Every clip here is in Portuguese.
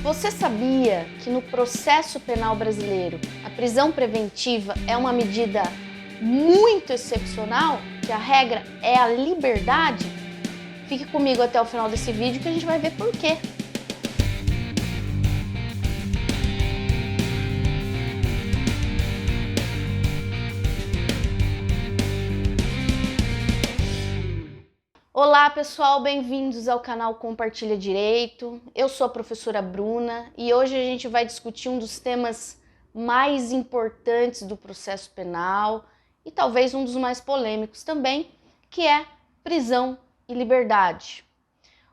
Você sabia que no processo penal brasileiro a prisão preventiva é uma medida muito excepcional, que a regra é a liberdade? Fique comigo até o final desse vídeo que a gente vai ver por quê. Olá pessoal, bem-vindos ao canal Compartilha Direito. Eu sou a professora Bruna e hoje a gente vai discutir um dos temas mais importantes do processo penal e talvez um dos mais polêmicos também, que é prisão e liberdade.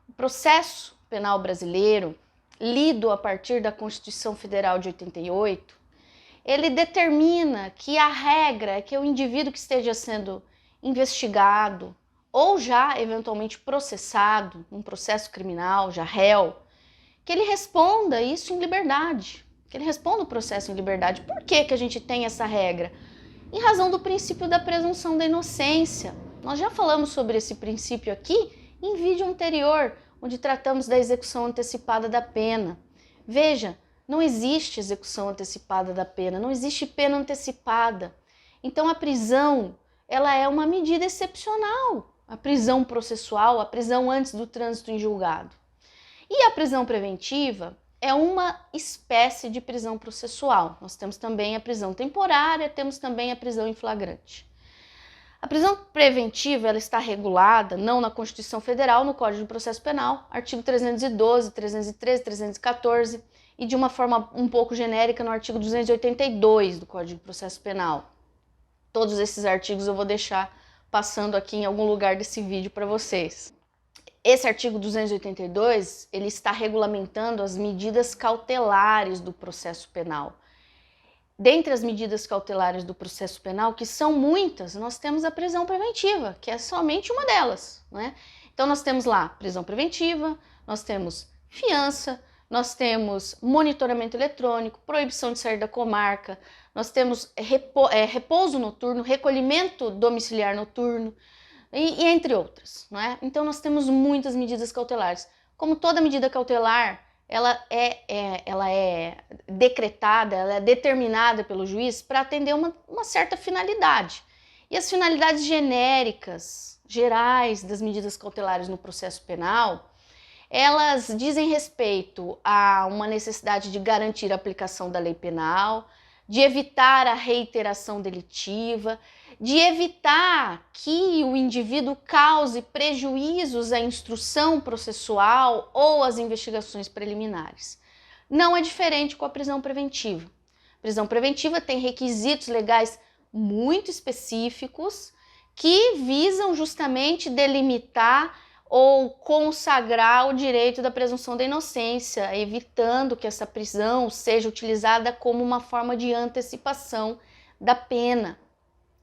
O processo penal brasileiro, lido a partir da Constituição Federal de 88, ele determina que a regra é que o indivíduo que esteja sendo investigado ou já eventualmente processado, num processo criminal, já réu, que ele responda isso em liberdade, que ele responda o processo em liberdade. Por que que a gente tem essa regra? Em razão do princípio da presunção da inocência. Nós já falamos sobre esse princípio aqui em vídeo anterior, onde tratamos da execução antecipada da pena. Veja, não existe execução antecipada da pena, não existe pena antecipada. Então a prisão, ela é uma medida excepcional. A prisão processual, a prisão antes do trânsito em julgado. E a prisão preventiva é uma espécie de prisão processual. Nós temos também a prisão temporária, temos também a prisão em flagrante. A prisão preventiva ela está regulada, não na Constituição Federal, no Código de Processo Penal, artigo 312, 313, 314 e de uma forma um pouco genérica no artigo 282 do Código de Processo Penal. Todos esses artigos eu vou deixar passando aqui em algum lugar desse vídeo para vocês. Esse artigo 282, ele está regulamentando as medidas cautelares do processo penal. Dentre as medidas cautelares do processo penal, que são muitas, nós temos a prisão preventiva, que é somente uma delas, né? Então nós temos lá prisão preventiva, nós temos fiança, nós temos monitoramento eletrônico, proibição de sair da comarca, nós temos repouso noturno, recolhimento domiciliar noturno e entre outras, não é? Então nós temos muitas medidas cautelares. Como toda medida cautelar, ela é decretada, ela é determinada pelo juiz para atender uma certa finalidade. E as finalidades genéricas, gerais das medidas cautelares no processo penal, elas dizem respeito a uma necessidade de garantir a aplicação da lei penal, de evitar a reiteração delitiva, de evitar que o indivíduo cause prejuízos à instrução processual ou às investigações preliminares. Não é diferente com a prisão preventiva. A prisão preventiva tem requisitos legais muito específicos que visam justamente delimitar ou consagrar o direito da presunção da inocência, evitando que essa prisão seja utilizada como uma forma de antecipação da pena.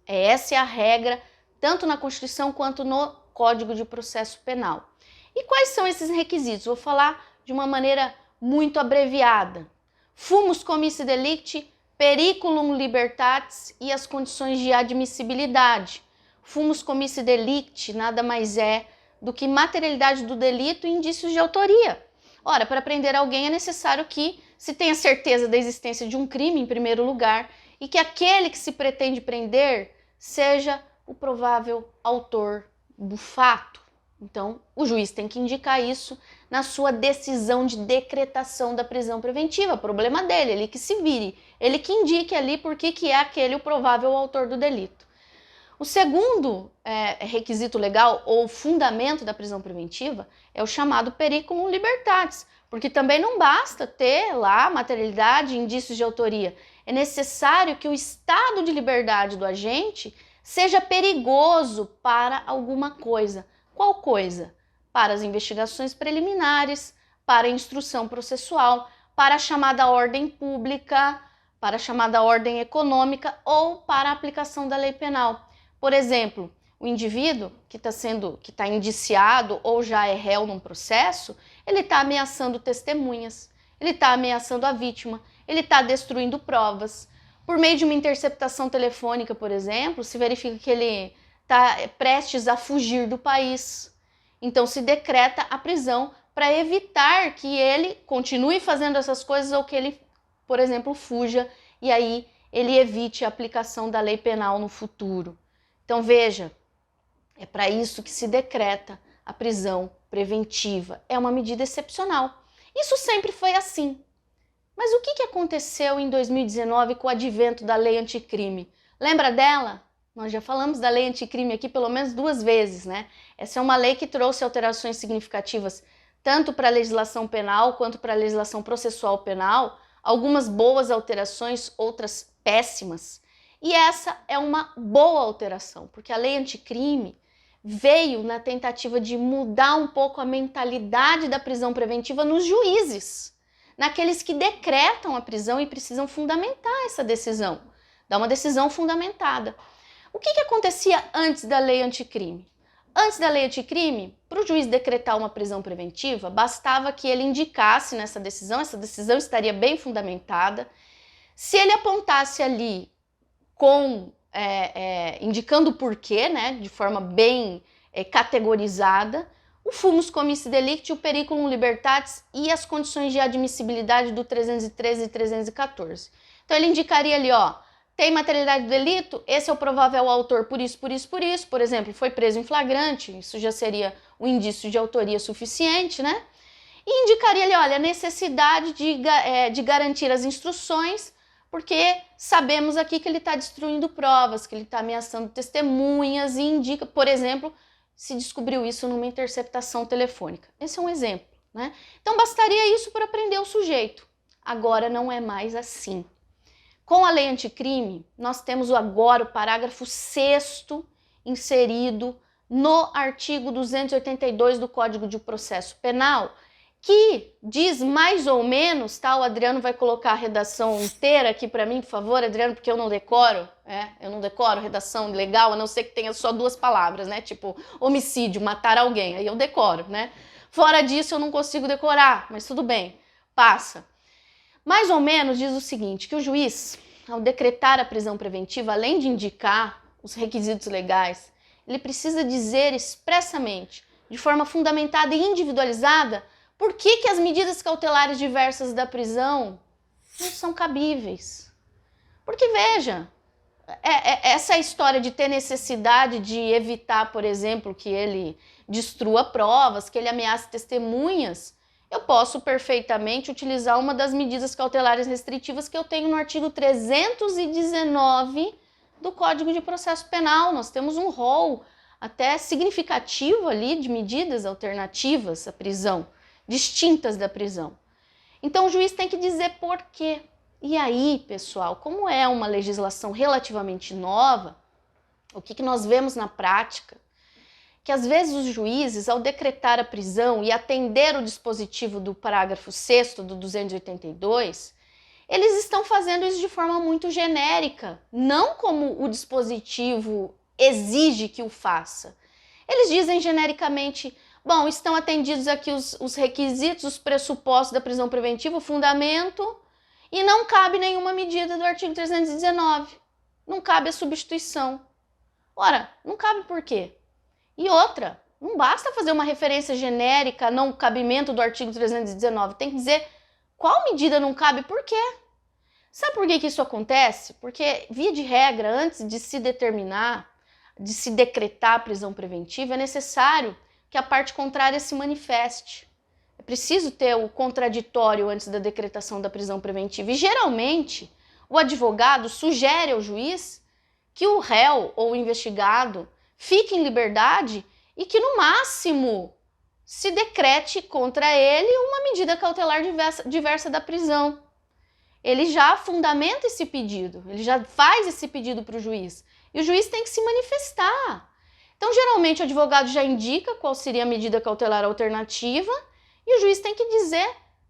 Essa é a regra, tanto na Constituição quanto no Código de Processo Penal. E quais são esses requisitos? Vou falar de uma maneira muito abreviada. Fumus comissi delicti, periculum libertatis e as condições de admissibilidade. Fumus comissi delicti nada mais é do que materialidade do delito e indícios de autoria. Ora, para prender alguém é necessário que se tenha certeza da existência de um crime, em primeiro lugar, e que aquele que se pretende prender seja o provável autor do fato. Então, o juiz tem que indicar isso na sua decisão de decretação da prisão preventiva. Problema dele, ele que se vire, ele que indique ali por que é aquele o provável autor do delito. O segundo requisito legal ou fundamento da prisão preventiva é o chamado periculum libertatis, porque também não basta ter lá materialidade, indícios de autoria. É necessário que o estado de liberdade do agente seja perigoso para alguma coisa. Qual coisa? Para as investigações preliminares, para a instrução processual, para a chamada ordem pública, para a chamada ordem econômica ou para a aplicação da lei penal. Por exemplo, o indivíduo que está indiciado ou já é réu num processo, ele está ameaçando testemunhas, ele está ameaçando a vítima, ele está destruindo provas. Por meio de uma interceptação telefônica, por exemplo, se verifica que ele está prestes a fugir do país. Então se decreta a prisão para evitar que ele continue fazendo essas coisas ou que ele, por exemplo, fuja e aí ele evite a aplicação da lei penal no futuro. Então veja, é para isso que se decreta a prisão preventiva. É uma medida excepcional. Isso sempre foi assim. Mas o que aconteceu em 2019 com o advento da lei anticrime? Lembra dela? Nós já falamos da lei anticrime aqui pelo menos 2 vezes, né? Essa é uma lei que trouxe alterações significativas tanto para a legislação penal quanto para a legislação processual penal. Algumas boas alterações, outras péssimas. E essa é uma boa alteração, porque a lei anticrime veio na tentativa de mudar um pouco a mentalidade da prisão preventiva nos juízes, naqueles que decretam a prisão e precisam fundamentar essa decisão, dar uma decisão fundamentada. O que acontecia antes da lei anticrime? Antes da lei anticrime, para o juiz decretar uma prisão preventiva, bastava que ele indicasse nessa decisão, essa decisão estaria bem fundamentada. Se ele apontasse ali indicando o porquê, né, de forma bem categorizada, o fumus comissi delicti, o periculum libertatis e as condições de admissibilidade do 313 e 314. Então ele indicaria ali, ó, tem materialidade do delito, esse é o provável autor por isso, por exemplo, foi preso em flagrante, isso já seria um indício de autoria suficiente, né? E indicaria ali, olha, a necessidade de garantir as instruções, porque sabemos aqui que ele está destruindo provas, que ele está ameaçando testemunhas e indica, por exemplo, se descobriu isso numa interceptação telefônica. Esse é um exemplo, né? Então bastaria isso para prender o sujeito. Agora não é mais assim. Com a lei anticrime, nós temos agora o parágrafo 6º inserido no artigo 282 do Código de Processo Penal, que diz mais ou menos, tá? O Adriano vai colocar a redação inteira aqui para mim, por favor, Adriano, porque eu não decoro, eu não decoro redação legal, a não ser que tenha só 2 palavras, né? Tipo, homicídio, matar alguém, aí eu decoro, né? Fora disso eu não consigo decorar, mas tudo bem, passa. Mais ou menos diz o seguinte, que o juiz, ao decretar a prisão preventiva, além de indicar os requisitos legais, ele precisa dizer expressamente, de forma fundamentada e individualizada, por que as medidas cautelares diversas da prisão não são cabíveis. Porque, veja, essa história de ter necessidade de evitar, por exemplo, que ele destrua provas, que ele ameace testemunhas, eu posso perfeitamente utilizar uma das medidas cautelares restritivas que eu tenho no artigo 319 do Código de Processo Penal. Nós temos um rol até significativo ali de medidas alternativas à prisão, distintas da prisão. Então o juiz tem que dizer por quê. E aí, pessoal, como é uma legislação relativamente nova, o que nós vemos na prática? Que às vezes os juízes, ao decretar a prisão e atender o dispositivo do parágrafo 6º do 282, eles estão fazendo isso de forma muito genérica, não como o dispositivo exige que o faça. Eles dizem genericamente, bom, estão atendidos aqui os requisitos, os pressupostos da prisão preventiva, o fundamento, e não cabe nenhuma medida do artigo 319. Não cabe a substituição. Ora, não cabe por quê? E outra, não basta fazer uma referência genérica, não cabimento do artigo 319, tem que dizer qual medida não cabe, por quê? Sabe por que isso acontece? Porque, via de regra, antes de se determinar, de se decretar a prisão preventiva, é necessário que a parte contrária se manifeste. É preciso ter o contraditório antes da decretação da prisão preventiva. E, geralmente, o advogado sugere ao juiz que o réu ou o investigado fique em liberdade e que, no máximo, se decrete contra ele uma medida cautelar diversa da prisão. Ele já fundamenta esse pedido, ele já faz esse pedido para o juiz. E o juiz tem que se manifestar. Então, geralmente, o advogado já indica qual seria a medida cautelar alternativa e o juiz tem que dizer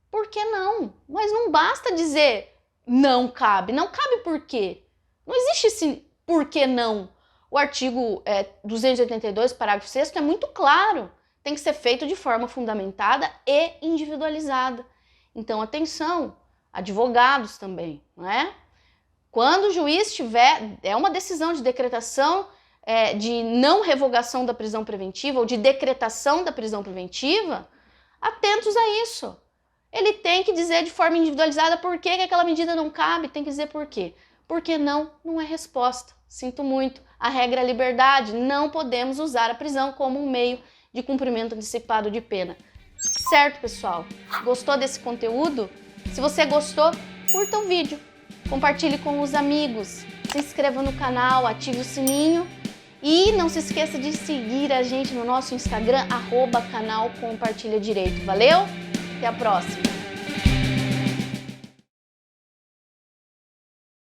por que não. Mas não basta dizer não cabe. Não cabe por quê? Não existe esse por que não. O artigo 282, parágrafo 6º, é muito claro. Tem que ser feito de forma fundamentada e individualizada. Então, atenção, advogados também, não é? Quando o juiz tiver, uma decisão de decretação de não revogação da prisão preventiva ou de decretação da prisão preventiva, atentos a isso. Ele tem que dizer de forma individualizada por que aquela medida não cabe, tem que dizer por quê. Porque não é resposta. Sinto muito. A regra é a liberdade. Não podemos usar a prisão como um meio de cumprimento antecipado de pena. Certo, pessoal? Gostou desse conteúdo? Se você gostou, curta o vídeo, compartilhe com os amigos, se inscreva no canal, ative o sininho e não se esqueça de seguir a gente no nosso Instagram, @canal Compartilha Direito. Valeu? Até a próxima!